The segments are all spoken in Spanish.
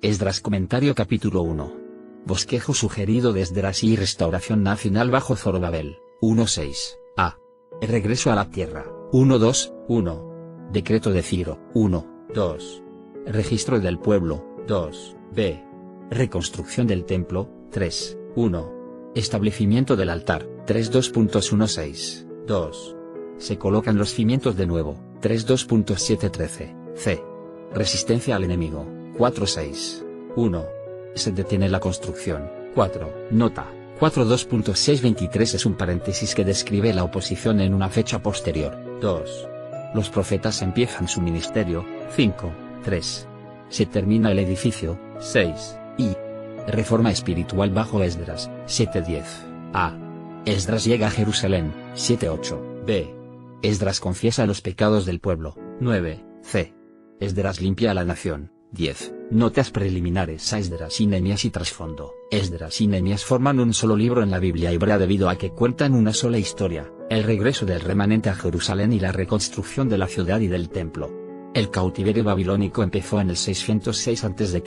Esdras Comentario Capítulo 1. Bosquejo sugerido de Esdras y Restauración Nacional bajo Zorobabel, 1:6. A. Regreso a la tierra, 1:2:1. Decreto de Ciro, 1:2. Registro del pueblo, 2:b. Reconstrucción del templo, 3:1. Establecimiento del altar, 3:2.16. Se colocan los cimientos de nuevo, 3:2.713. C. Resistencia al enemigo, 4:6. Se detiene la construcción, 4. Nota, 4:2.623 es un paréntesis que describe la oposición en una fecha posterior, 2. Los profetas empiezan su ministerio, 5:3. Se termina el edificio, 6. Y. Reforma espiritual bajo Esdras, 7:10. A. Esdras llega a Jerusalén, 7:8. B. Esdras confiesa los pecados del pueblo, 9. C. Esdras limpia a la nación, 10. Notas preliminares a Esdras y Nehemías y trasfondo. Esdras y Nehemías forman un solo libro en la Biblia hebrea debido a que cuentan una sola historia, el regreso del remanente a Jerusalén y la reconstrucción de la ciudad y del templo. El cautiverio babilónico empezó en el 606 a.C.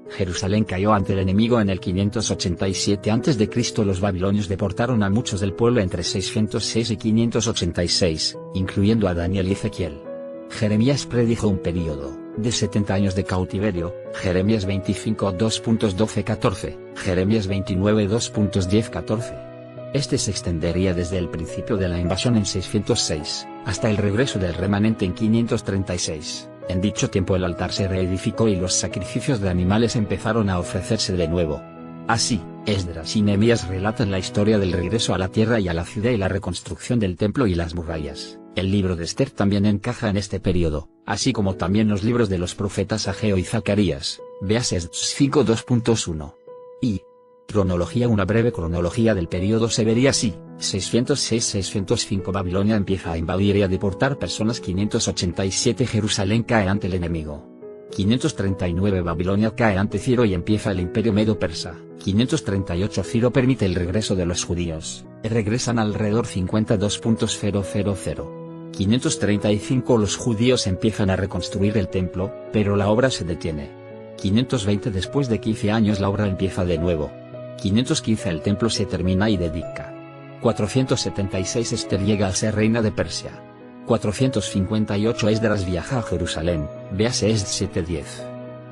Jerusalén cayó ante el enemigo en el 587 a.C. Los babilonios deportaron a muchos del pueblo entre 606 y 586, incluyendo a Daniel y Ezequiel. Jeremías predijo un período de 70 años de cautiverio, Jeremías 25:2.12-14, Jeremías 29:2.10-14. Este se extendería desde el principio de la invasión en 606, hasta el regreso del remanente en 536. En dicho tiempo el altar se reedificó y los sacrificios de animales empezaron a ofrecerse de nuevo. Así, Esdras y Nehemías relatan la historia del regreso a la tierra y a la ciudad y la reconstrucción del templo y las murallas. El libro de Esther también encaja en este periodo, así como también los libros de los profetas Ageo y Zacarías, véase Esdras 5:2.1. Y. Cronología. Una breve cronología del periodo se vería así: 606-605 Babilonia empieza a invadir y a deportar personas. 587 Jerusalén cae ante el enemigo. 539 Babilonia cae ante Ciro y empieza el imperio medo-persa. 538 Ciro permite el regreso de los judíos, regresan alrededor 52.000. 535 Los judíos empiezan a reconstruir el templo, pero la obra se detiene. 520 Después de 15 años la obra empieza de nuevo. 515 El templo se termina y dedica. 476 Esther llega a ser reina de Persia. 458 Esdras viaja a Jerusalén, véase Esdras 7:10.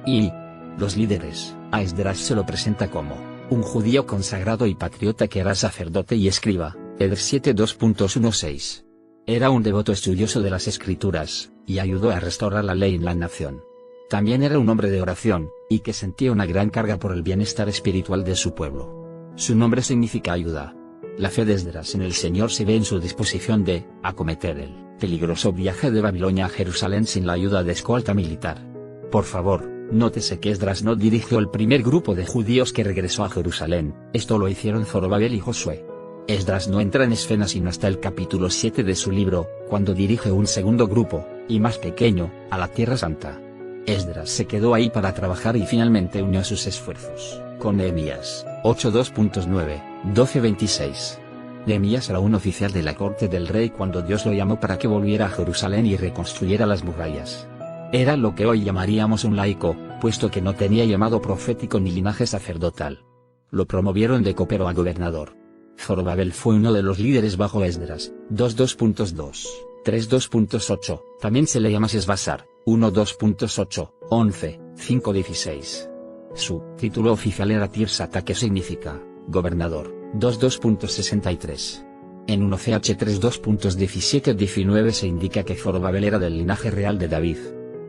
Y. Los líderes, a Esdras se lo presenta como un judío consagrado y patriota que era sacerdote y escriba, Esdras 7:2.16. Era un devoto estudioso de las escrituras, y ayudó a restaurar la ley en la nación. También era un hombre de oración, y que sentía una gran carga por el bienestar espiritual de su pueblo. Su nombre significa ayuda. La fe de Esdras en el Señor se ve en su disposición de acometer el peligroso viaje de Babilonia a Jerusalén sin la ayuda de escolta militar. Por favor, nótese que Esdras no dirigió el primer grupo de judíos que regresó a Jerusalén, esto lo hicieron Zorobabel y Josué. Esdras no entra en escena sino hasta el capítulo 7 de su libro, cuando dirige un segundo grupo, y más pequeño, a la Tierra Santa. Esdras se quedó ahí para trabajar y finalmente unió sus esfuerzos con Nehemías, 8:2.9, 12:26. Nehemías era un oficial de la corte del rey cuando Dios lo llamó para que volviera a Jerusalén y reconstruyera las murallas. Era lo que hoy llamaríamos un laico, puesto que no tenía llamado profético ni linaje sacerdotal. Lo promovieron de copero a gobernador. Zorobabel fue uno de los líderes bajo Esdras, 2:2.2, 3:2.8, también se le llama Sesbasar, 1:2.8, 11, 5:16. Su título oficial era Tirsata, que significa gobernador, 2:2.63. En 1ch 3:2.17-19 se indica que Zorobabel era del linaje real de David.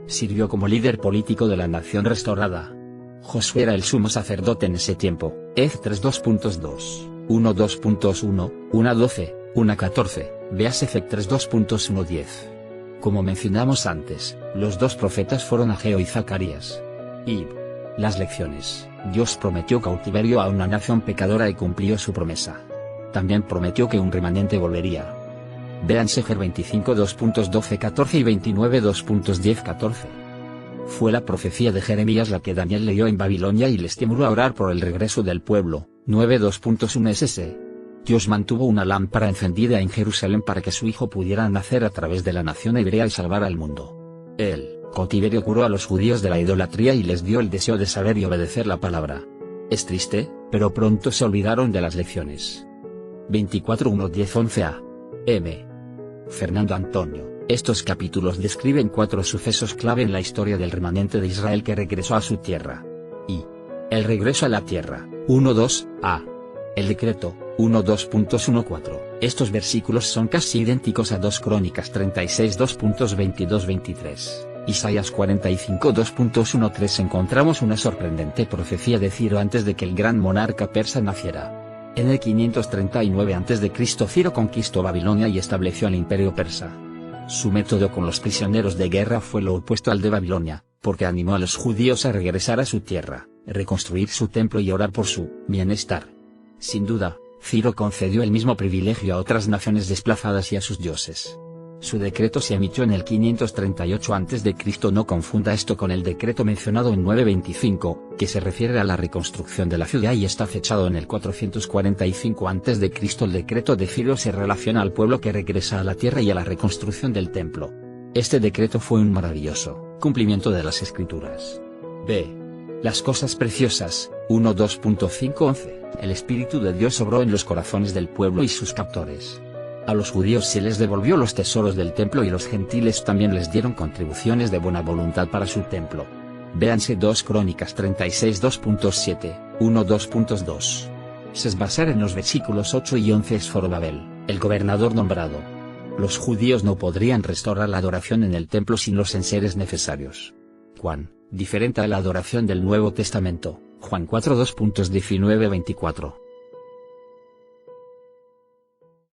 Sirvió como líder político de la nación restaurada. Josué era el sumo sacerdote en ese tiempo, Ez 3:2.2, 1:2.1, 1:12, 1:14, véase Fec 3:2.1:10. Como mencionamos antes, los dos profetas fueron Ageo y Zacarías. Y. Las lecciones: Dios prometió cautiverio a una nación pecadora y cumplió su promesa. También prometió que un remanente volvería. Vean Sefer 25:2.12-14 y 29:2.10-14. Fue la profecía de Jeremías la que Daniel leyó en Babilonia y le estimuló a orar por el regreso del pueblo, 9:2.1 SS. Dios mantuvo una lámpara encendida en Jerusalén para que su hijo pudiera nacer a través de la nación hebrea y salvar al mundo. Él Con Tiberio curó a los judíos de la idolatría y les dio el deseo de saber y obedecer la palabra. Es triste, pero pronto se olvidaron de las lecciones. 24:1-10-11a. M. Fernando Antonio. Estos capítulos describen 4 sucesos clave en la historia del remanente de Israel que regresó a su tierra. Y el regreso a la tierra, 1-2a. El decreto, 1-2.14. Estos versículos son casi idénticos a 2 Crónicas 36 2.22-23. Isaías 45 2.13. Encontramos una sorprendente profecía de Ciro antes de que el gran monarca persa naciera. En el 539 a.C. Ciro conquistó Babilonia y estableció el imperio persa. Su método con los prisioneros de guerra fue lo opuesto al de Babilonia, porque animó a los judíos a regresar a su tierra, reconstruir su templo y orar por su bienestar. Sin duda, Ciro concedió el mismo privilegio a otras naciones desplazadas y a sus dioses. Su decreto se emitió en el 538 a.C. No confunda esto con el decreto mencionado en 925, que se refiere a la reconstrucción de la ciudad y está fechado en el 445 a.C. El decreto de Ciro se relaciona al pueblo que regresa a la tierra y a la reconstrucción del templo. Este decreto fue un maravilloso cumplimiento de las Escrituras. B. Las cosas preciosas, 1-2.5-11. El Espíritu de Dios obró en los corazones del pueblo y sus captores. A los judíos se les devolvió los tesoros del templo y los gentiles también les dieron contribuciones de buena voluntad para su templo. Véanse 2 Crónicas 36 2.7, 1-2.2. Sesbazar en los versículos 8 y 11 es Zorobabel, el gobernador nombrado. Los judíos no podrían restaurar la adoración en el templo sin los enseres necesarios. Juan, diferente a la adoración del Nuevo Testamento, Juan 4 2.19-24.